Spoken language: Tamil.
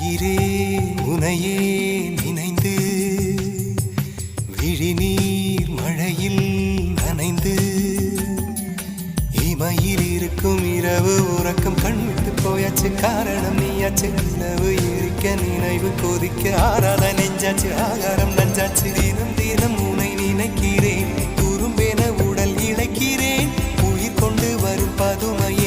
உயிரே உனையே நினைந்து விழிநீர் மழையில் நனைந்து இமையில் இருக்கும் இரவு உறக்கம் கண்விட்டு போயாச்சு. காரணம் நீயாச்சு. நிலவு எரிக்க நினைவு கொதிக்க ஆறாத நெஞ்சாச்சு. ஆகாரம் நஞ்சாச்சு. தினம் தினம் உனை நினைக்கிறேன். துரும்பென உடல் இழைக்கிறேன். உயிர் கொண்டு வரும் பதுமையை